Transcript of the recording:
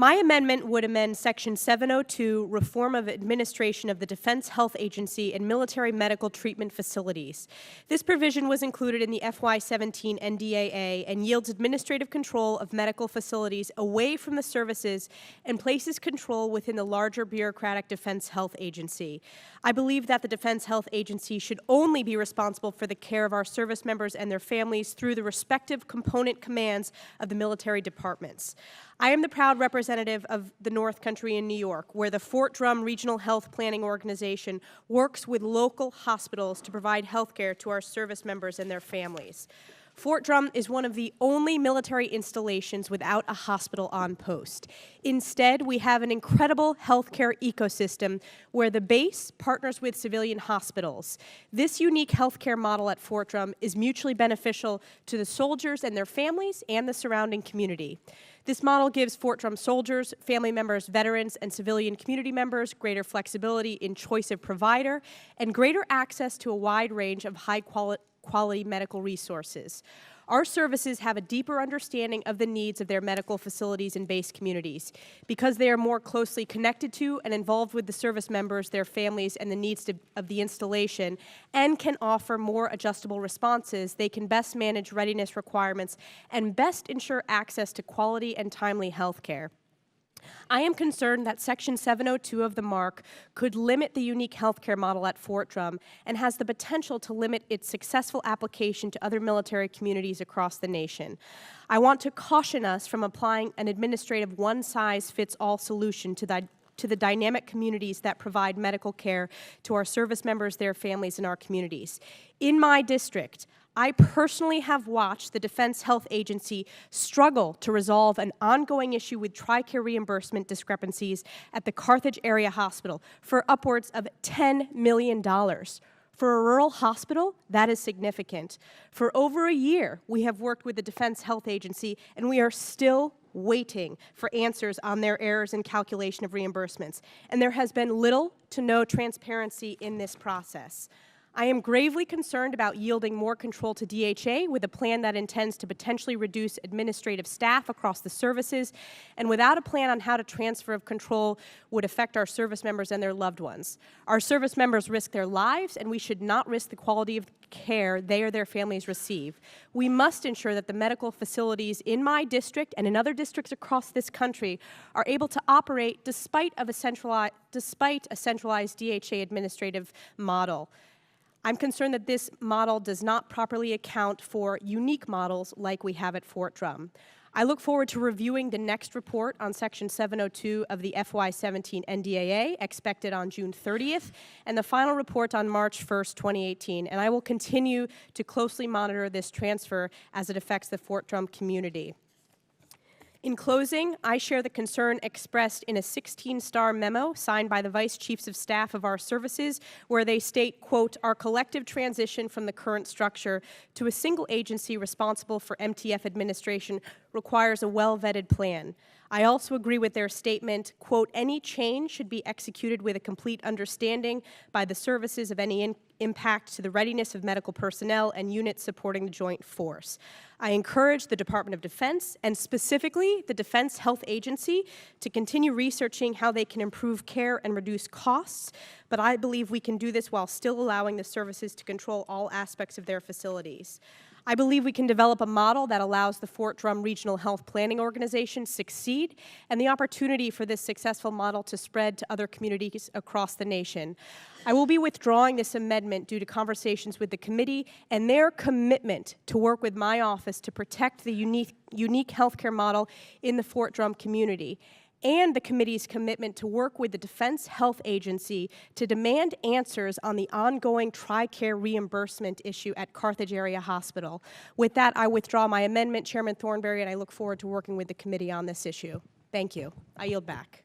My amendment would amend Section 702, Reform of Administration of the Defense Health Agency and Military Medical Treatment Facilities. This provision was included in the FY18 NDAA and yields administrative control of medical facilities away from the services and places control within the larger bureaucratic Defense Health Agency. I believe that the Defense Health Agency should only be responsible for the care of our service members and their families through the respective component commands of the military departments. I am the proud representative of the North Country in New York, where the Fort Drum Regional Health Planning Organization works with local hospitals to provide health care to our service members and their families. Fort Drum is one of the only military installations without a hospital on post. Instead, we have an incredible healthcare ecosystem where the base partners with civilian hospitals. This unique healthcare model at Fort Drum is mutually beneficial to the soldiers and their families and the surrounding community. This model gives Fort Drum soldiers, family members, veterans, and civilian community members greater flexibility in choice of provider and greater access to a wide range of high-quality medical resources. Our services have a deeper understanding of the needs of their medical facilities and base communities. Because they are more closely connected to and involved with the service members, their families, and the needs of the installation, and can offer more adjustable responses, they can best manage readiness requirements and best ensure access to quality and timely health care. I am concerned that Section 702 of the MARC could limit the unique healthcare model at Fort Drum and has the potential to limit its successful application to other military communities across the nation. I want to caution us from applying an administrative one-size-fits-all solution to the dynamic communities that provide medical care to our service members, their families, and our communities. In my district, I personally have watched the Defense Health Agency struggle to resolve an ongoing issue with TRICARE reimbursement discrepancies at the Carthage Area Hospital for upwards of $10 million. For a rural hospital, that is significant. For over a year, we have worked with the Defense Health Agency, and we are still waiting for answers on their errors in calculation of reimbursements. And there has been little to no transparency in this process. I am gravely concerned about yielding more control to DHA with a plan that intends to potentially reduce administrative staff across the services, and without a plan on how to transfer of control would affect our service members and their loved ones. Our service members risk their lives, and we should not risk the quality of care they or their families receive. We must ensure that the medical facilities in my district and in other districts across this country are able to operate despite a centralized DHA administrative model. I'm concerned that this model does not properly account for unique models like we have at Fort Drum. I look forward to reviewing the next report on Section 702 of the FY17 NDAA, expected on June 30th, and the final report on March 1st, 2018. And I will continue to closely monitor this transfer as it affects the Fort Drum community. In closing, I share the concern expressed in a 16-star memo signed by the Vice Chiefs of Staff of our services, where they state, quote, "Our collective transition from the current structure to a single agency responsible for MTF administration requires a well-vetted plan." I also agree with their statement, quote, "Any change should be executed with a complete understanding by the services of any impact to the readiness of medical personnel and units supporting the joint force." I encourage the Department of Defense, and specifically the Defense Health Agency, to continue researching how they can improve care and reduce costs, but I believe we can do this while still allowing the services to control all aspects of their facilities. I believe we can develop a model that allows the Fort Drum Regional Health Planning Organization to succeed and the opportunity for this successful model to spread to other communities across the nation. I will be withdrawing this amendment due to conversations with the committee and their commitment to work with my office to protect the unique healthcare model in the Fort Drum community, and the committee's commitment to work with the Defense Health Agency to demand answers on the ongoing TRICARE reimbursement issue at Carthage Area Hospital. With that, I withdraw my amendment, Chairman Thornberry, and I look forward to working with the committee on this issue. Thank you. I yield back.